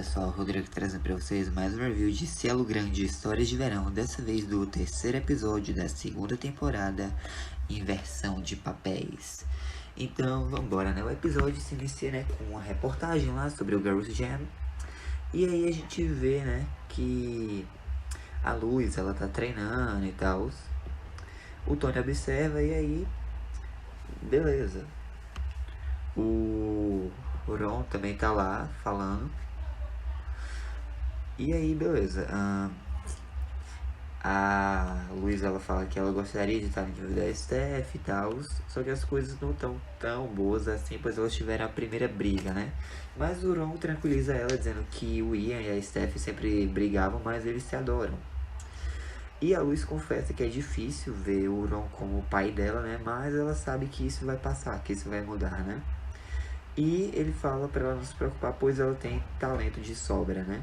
pessoal, Rodrigo trazendo para vocês mais um review de Cielo Grande Histórias de Verão, dessa vez do terceiro episódio da segunda temporada, Inversão de Papéis. Então, vambora, né? O episódio se inicia, né, com uma reportagem lá sobre o Girls Jam. E aí a gente vê, né, que a Luz, ela tá treinando e tal. O Tony observa e aí, beleza. O Ron também tá lá falando. E aí, beleza. A Luísa, ela fala que ela gostaria de estar no nível da Steph e tal. Só que as coisas não estão tão boas assim, pois elas tiveram a primeira briga, né? Mas o Ron tranquiliza ela, dizendo que o Ian e a Steph sempre brigavam, mas eles se adoram. E a Luz confessa que é difícil ver o Ron como o pai dela, né? Mas ela sabe que isso vai passar, que isso vai mudar, né? E ele fala pra ela não se preocupar, pois ela tem talento de sobra, né?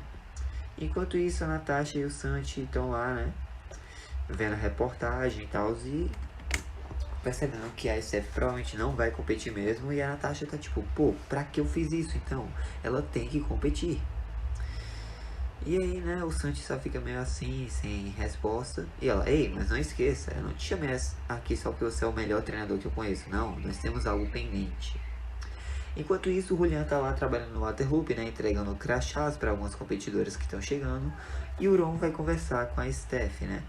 Enquanto isso, a Natasha e o Santi estão lá, né? Vendo a reportagem e tal, e percebendo que a Steph provavelmente não vai competir mesmo. E a Natasha tá tipo, pô, pra que eu fiz isso então? Ela tem que competir. E aí, né, o Santi só fica meio assim, sem resposta. E ela, ei, mas não esqueça, eu não te chamei aqui só porque você é o melhor treinador que eu conheço. Não, nós temos algo pendente. Enquanto isso, o Julian tá lá trabalhando no Waterloop, né, entregando crachás para algumas competidoras que estão chegando. E o Ron vai conversar com a Steph, né,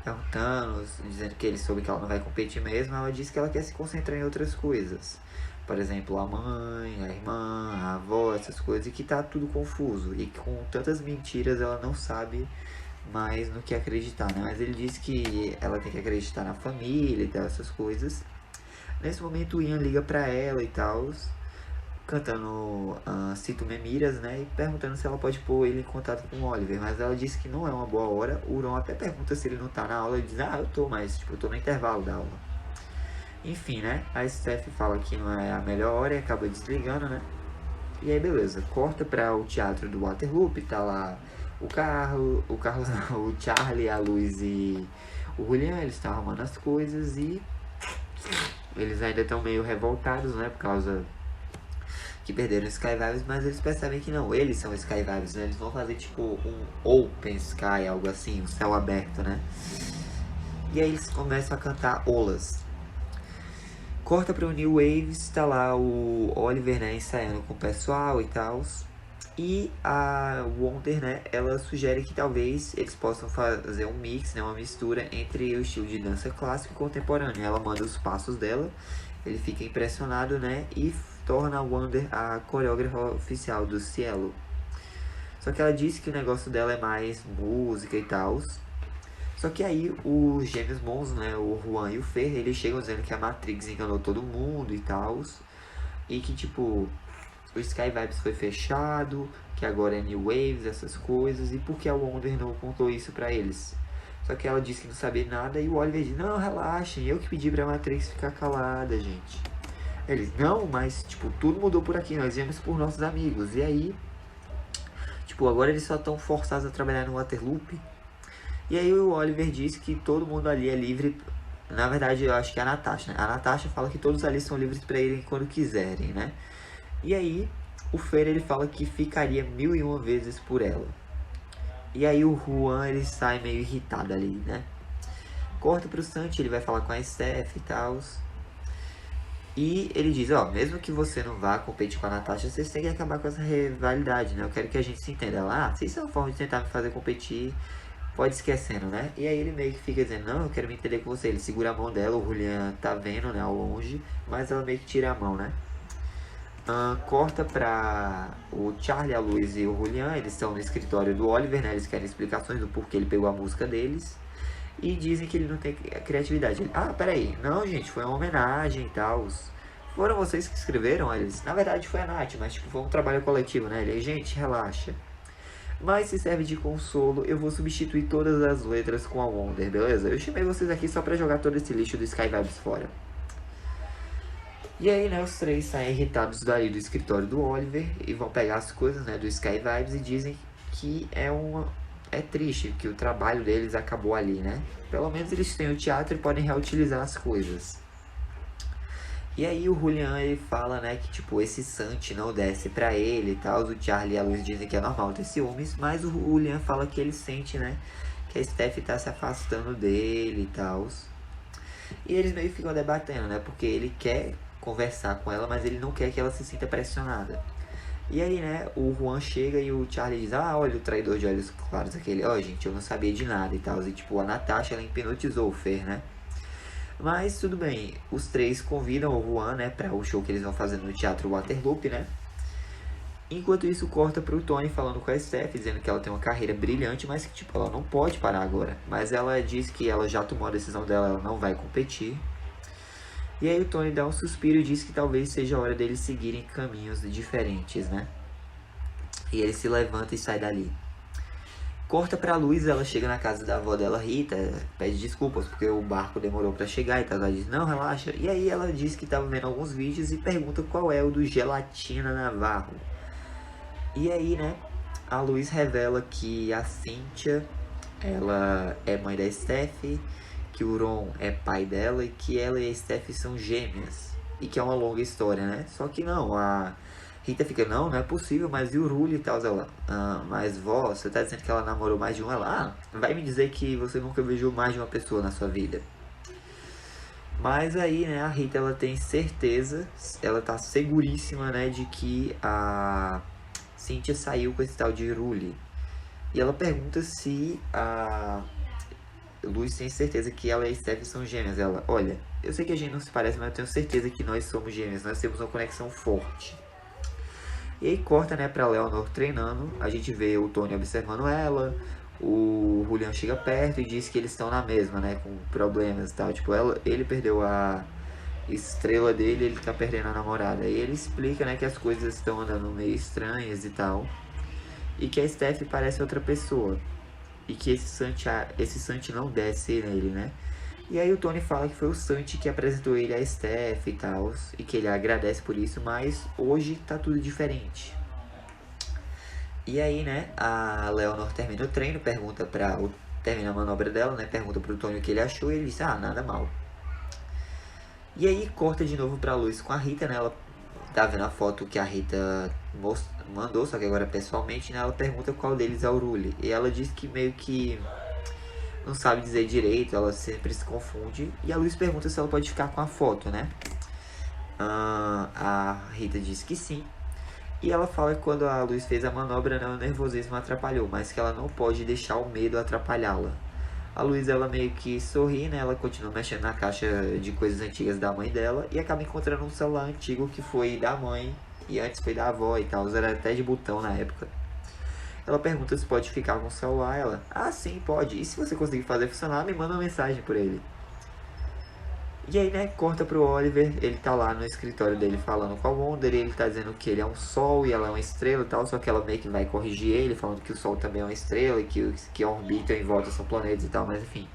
perguntando, dizendo que ele soube que ela não vai competir mesmo. Ela disse que ela quer se concentrar em outras coisas. Por exemplo, a mãe, a irmã, a avó, essas coisas. E que tá tudo confuso. E com tantas mentiras ela não sabe mais no que acreditar, né. Mas ele disse que ela tem que acreditar na família e tal, essas coisas. Nesse momento o Ian liga pra ela e tal, cantando Se Tu Me Miras, né, e perguntando se ela pode pôr ele em contato com o Oliver, mas ela disse que não é uma boa hora. O Ron até pergunta se ele não tá na aula, ele diz, eu tô, mas tipo, eu tô no intervalo da aula. Enfim, né, a Steph fala que não é a melhor hora e acaba desligando, né, e aí beleza, corta pra o teatro do Waterloop, tá lá o Charlie, a Luz e o Julian, eles estão arrumando as coisas e eles ainda estão meio revoltados, né, por causa que perderam Sky Vibes, mas eles percebem que não, eles são Sky Vibes, né? Eles vão fazer tipo um Open Sky, algo assim, um céu aberto, né? E aí eles começam a cantar Olas. Corta para o New Waves, tá lá o Oliver, né, ensaiando com o pessoal e tal. E a Wonder, né, ela sugere que talvez eles possam fazer um mix, né, uma mistura entre o estilo de dança clássico e contemporâneo. Ela manda os passos dela, ele fica impressionado, né, e torna a Wonder a coreógrafa oficial do Cielo. Só que ela disse que o negócio dela é mais música e tal. Só que aí os gêmeos bons, né, o Juan e o Fer, eles chegam dizendo que a Matrix enganou todo mundo e tal. E que tipo, o Sky Vibes foi fechado, que agora é New Waves, essas coisas. E por que a Wonder não contou isso pra eles? Só que ela disse que não sabia nada e o Oliver disse, não, relaxem, eu que pedi pra Matrix ficar calada, gente. Eles, não, mas, tipo, tudo mudou por aqui, nós viemos por nossos amigos. E aí, tipo, agora eles só estão forçados a trabalhar no Waterloop. E aí o Oliver disse que todo mundo ali é livre. Na verdade, eu acho que é a Natasha, né? A Natasha fala que todos ali são livres para irem quando quiserem, né? E aí, o Fer, ele fala que ficaria 1001 vezes por ela. E aí o Juan, ele sai meio irritado ali, né? Corta pro Santi, ele vai falar com a Steph e tal. E ele diz, mesmo que você não vá competir com a Natasha, vocês têm que acabar com essa rivalidade, né? Eu quero que a gente se entenda. Ela, se isso é uma forma de tentar me fazer competir, pode esquecendo, né? E aí ele meio que fica dizendo, não, eu quero me entender com você. Ele segura a mão dela, o Julian tá vendo, né, ao longe, mas ela meio que tira a mão, né? Corta pra o Charlie, a Luz e o Julian, eles estão no escritório do Oliver, né? Eles querem explicações do porquê ele pegou a música deles. E dizem que ele não tem criatividade. Ele, peraí, não, gente, foi uma homenagem e tal. Foram vocês que escreveram? Eles, na verdade foi a Nath, mas tipo, foi um trabalho coletivo, né? Ele, gente, relaxa. Mas se serve de consolo, eu vou substituir todas as letras com a Wonder, beleza? Eu chamei vocês aqui só pra jogar todo esse lixo do Sky Vibes fora. E aí, né, os três saem irritados dali do escritório do Oliver e vão pegar as coisas, né, do Sky Vibes e dizem que é triste que o trabalho deles acabou ali, né? Pelo menos eles têm o teatro e podem reutilizar as coisas. E aí o Julian, ele fala, né, que tipo, esse Santi não desce pra ele e tal. O Charlie e a Luz dizem que é normal ter ciúmes, mas o Julian fala que ele sente, né, que a Steph tá se afastando dele e tal. E eles meio que ficam debatendo, né, porque ele quer conversar com ela, mas ele não quer que ela se sinta pressionada. E aí, né, o Juan chega e o Charlie diz, ah, olha o traidor de olhos claros, aquele, ó, gente, eu não sabia de nada e tal. E tipo, a Natasha, ela hipnotizou o Fer, né. Mas tudo bem, os três convidam o Juan, né, para o show que eles vão fazer no Teatro Waterloop, né? Enquanto isso, corta pro Tony falando com a Steph, dizendo que ela tem uma carreira brilhante, mas que, tipo, ela não pode parar agora. Mas ela diz que ela já tomou a decisão dela, ela não vai competir. E aí o Tony dá um suspiro e diz que talvez seja a hora deles seguirem caminhos diferentes, né? E ele se levanta e sai dali. Corta pra Luz, ela chega na casa da avó dela, Rita, pede desculpas porque o barco demorou pra chegar e tal. Ela diz, não, relaxa. E aí ela diz que tava vendo alguns vídeos e pergunta qual é o do Gelatina Navarro. E aí, né, a Luz revela que a Cynthia, ela é mãe da Steph, que o Ron é pai dela e que ela e a Steph são gêmeas. E que é uma longa história, né? Só que não, a Rita fica, não é possível, mas e o Rulli e tal? Ela, mas vó, você tá dizendo que ela namorou mais de um? Ela, vai me dizer que você nunca beijou mais de uma pessoa na sua vida. Mas aí, né, a Rita, ela tem certeza, ela tá seguríssima, né, de que a Cynthia saiu com esse tal de Rulli. E ela pergunta se a Luz tem certeza que ela e a Steph são gêmeas. Ela, olha, eu sei que a gente não se parece, mas eu tenho certeza que nós somos gêmeas, nós temos uma conexão forte. E aí corta, né, pra Leonor treinando, a gente vê o Tony observando ela, o Julian chega perto e diz que eles estão na mesma, né, com problemas e tal, tipo, ele perdeu a estrela dele, ele tá perdendo a namorada, e ele explica, né, que as coisas estão andando meio estranhas e tal, e que a Steph parece outra pessoa, e que esse Santi não desce nele, né. E aí o Tony fala que foi o Santi que apresentou ele a Steph e tal, e que ele agradece por isso, mas hoje tá tudo diferente. E aí, né, a Leonor termina o treino, termina a manobra dela, né, pergunta pro Tony o que ele achou, e ele diz, nada mal. E aí corta de novo pra Luz com a Rita, né, ela tá vendo a foto que a Rita mandou, só que agora pessoalmente, né, ela pergunta qual deles é o Rulli, e ela diz que meio que não sabe dizer direito, ela sempre se confunde. E a Luz pergunta se ela pode ficar com a foto, né? A Rita diz que sim. E ela fala que quando a Luz fez a manobra, né, o nervosismo atrapalhou, mas que ela não pode deixar o medo atrapalhá-la. A Luz, ela meio que sorri, né? Ela continua mexendo na caixa de coisas antigas da mãe dela e acaba encontrando um celular antigo que foi da mãe e antes foi da avó e tal. Era até de botão na época. Ela pergunta se pode ficar com o celular. Ela, sim, pode. E se você conseguir fazer funcionar, me manda uma mensagem por ele. E aí, né, corta pro Oliver. Ele tá lá no escritório dele falando com a Wonder. E ele tá dizendo que ele é um sol e ela é uma estrela e tal. Só que ela meio que vai corrigir ele, falando que o sol também é uma estrela e que orbitam em volta são planetas e tal. Mas enfim.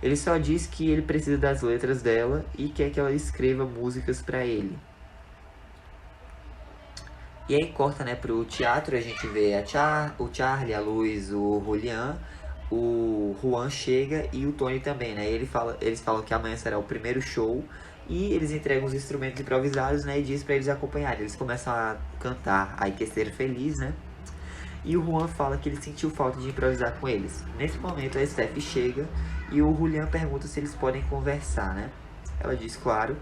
Ele só diz que ele precisa das letras dela e quer que ela escreva músicas pra ele. E aí corta, né, pro teatro, a gente vê o Charlie, a Luz, o Julian, o Juan chega e o Tony também, né? Eles falam que amanhã será o primeiro show e eles entregam os instrumentos improvisados, né? E diz pra eles acompanharem. Eles começam a cantar Ai Que Ser Feliz, né? E o Juan fala que ele sentiu falta de improvisar com eles. Nesse momento a Steph chega e o Julian pergunta se eles podem conversar, né? Ela diz, claro.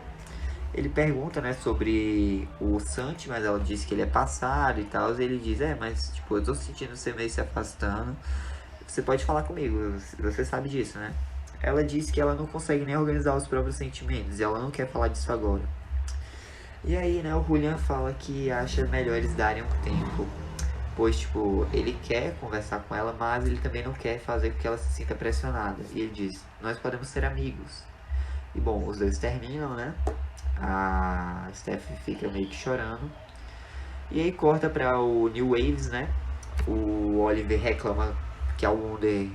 Ele pergunta, né, sobre o Santi, mas ela diz que ele é passado e tal. E ele diz, mas tipo, eu tô sentindo você meio se afastando. Você pode falar comigo, você sabe disso, né? Ela diz que ela não consegue nem organizar os próprios sentimentos e ela não quer falar disso agora. E aí, né, o Julian fala que acha melhor eles darem um tempo. Pois, tipo, ele quer conversar com ela, mas ele também não quer fazer com que ela se sinta pressionada. E ele diz, nós podemos ser amigos. E bom, os dois terminam, né? A Steph fica meio que chorando. E aí corta pra o New Waves, né? O Oliver reclama que a Wonder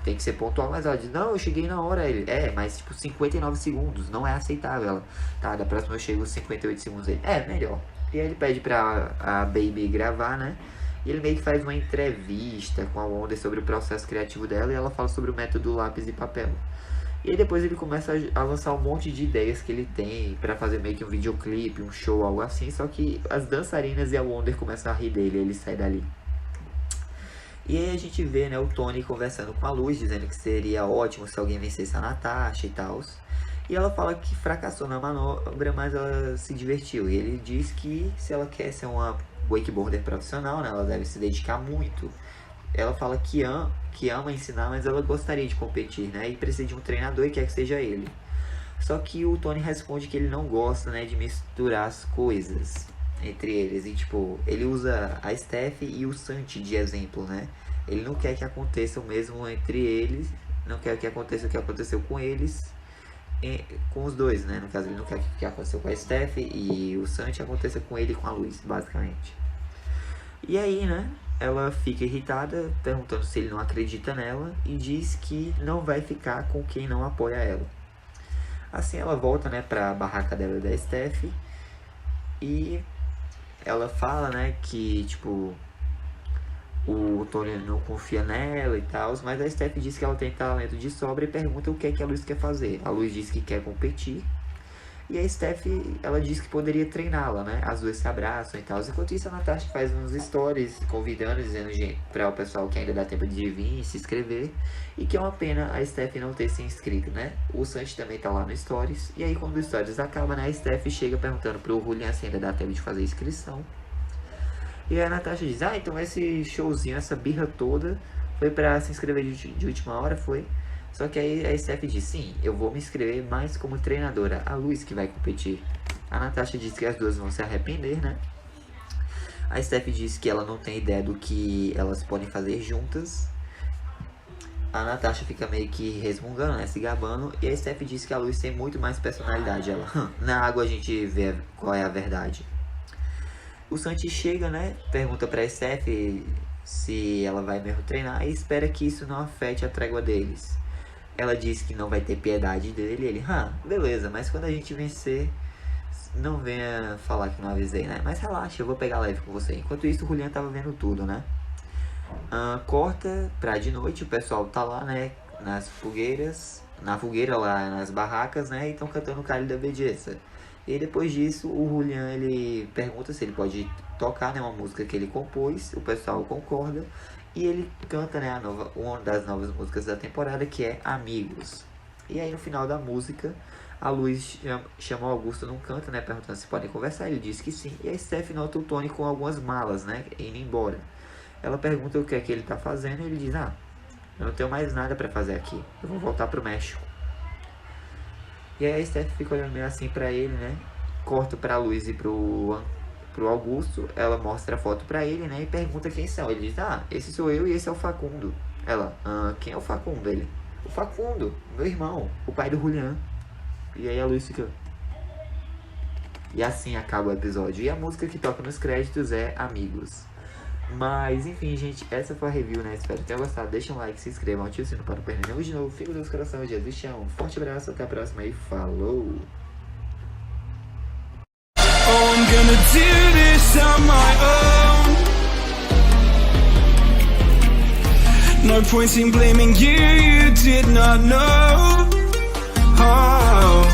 tem que ser pontual, mas ela diz, não, eu cheguei na hora. Ele, mas tipo 59 segundos, não é aceitável. Ela, tá, da próxima eu chego 58 segundos. Ele, melhor. E aí ele pede pra a Baby gravar, né? E ele meio que faz uma entrevista com a Wonder sobre o processo criativo dela. E ela fala sobre o método lápis e papel. E aí depois ele começa a lançar um monte de ideias que ele tem pra fazer meio que um videoclipe, um show, algo assim. Só que as dançarinas e a Wonder começam a rir dele, ele sai dali. E aí a gente vê, né, o Tony conversando com a Luz, dizendo que seria ótimo se alguém vencesse a Natasha e tal. E ela fala que fracassou na manobra, mas ela se divertiu. E ele diz que se ela quer ser uma wakeboarder profissional, né, ela deve se dedicar muito. Ela fala que ama ensinar, mas ela gostaria de competir, né, e precisa de um treinador e quer que seja ele. Só que o Tony responde que ele não gosta, né, de misturar as coisas entre eles. E tipo, ele usa a Steph e o Santi de exemplo, né? Ele não quer que aconteça o mesmo entre eles, não quer que aconteça o que aconteceu com eles, com os dois, né? No caso, ele não quer que o que aconteceu com a Steph e o Santi aconteça com ele e com a Luz, basicamente. E aí, né? Ela fica irritada, perguntando se ele não acredita nela e diz que não vai ficar com quem não apoia ela. Assim ela volta, né, pra barraca dela da Steph e ela fala, né, que, tipo, o Tony não confia nela e tal, mas a Steph diz que ela tem talento de sobra e pergunta o que é que a Luz quer fazer. A Luz diz que quer competir e a Steph, ela diz que poderia treiná-la, né, as duas se abraçam e tal. Enquanto isso, a Natasha faz uns stories convidando, dizendo para o pessoal que ainda dá tempo de vir e se inscrever e que é uma pena a Steph não ter se inscrito, né. O Santi também tá lá no stories e aí quando o stories acaba, né, a Steph chega perguntando pro Julian se ainda dá tempo de fazer inscrição. E a Natasha diz, então esse showzinho, essa birra toda foi pra se inscrever de última hora, foi? Só que aí a Steph diz, sim, eu vou me inscrever mais como treinadora, a Luz que vai competir. A Natasha diz que as duas vão se arrepender, né? A Steph diz que ela não tem ideia do que elas podem fazer juntas. A Natasha fica meio que resmungando, né, se gabando. E a Steph diz que a Luz tem muito mais personalidade. Ela, na água a gente vê qual é a verdade. O Santi chega, né, pergunta pra Steph se ela vai mesmo treinar e espera que isso não afete a trégua deles. Ela diz que não vai ter piedade dele e ele, beleza, mas quando a gente vencer, não venha falar que não avisei, né? Mas relaxa, eu vou pegar leve com você. Enquanto isso, o Julian tava vendo tudo, né? Corta pra de noite, o pessoal tá lá, né, nas fogueiras, na fogueira lá, nas barracas, né, e estão cantando o Cálice da Belleza. E depois disso, o Julian, ele pergunta se ele pode tocar, né, uma música que ele compôs, o pessoal concorda, e ele canta, né, uma das novas músicas da temporada, que é Amigos. E aí, no final da música, a Luz chama o Augusto num canto, né, perguntando se podem conversar, ele diz que sim, e a Steph nota o Tony com algumas malas, né, indo embora. Ela pergunta o que é que ele tá fazendo, e ele diz, eu não tenho mais nada pra fazer aqui, eu vou voltar pro México. E aí a Steph fica olhando meio assim pra ele, né? Corta pra Luz e pro Augusto. Ela mostra a foto pra ele, né? E pergunta quem são. Ele diz, esse sou eu e esse é o Facundo. Ela, quem é o Facundo? Ele, o Facundo, meu irmão, o pai do Julian. E aí a Luz fica... E assim acaba o episódio. E a música que toca nos créditos é Amigos. Mas, enfim, gente, essa foi a review, né? Espero que tenham gostado. Deixa um like, se inscrevam, ative o sino para não perder nenhum de novo. Fico Deus coração, Jesus te amo. Um forte abraço, até a próxima e falou! Oh, I'm gonna do this on my own. No point in blaming you, you did not know. Oh,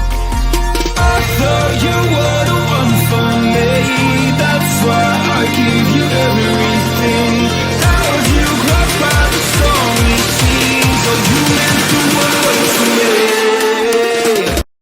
I thought you were the one for me. That's why I give you everything.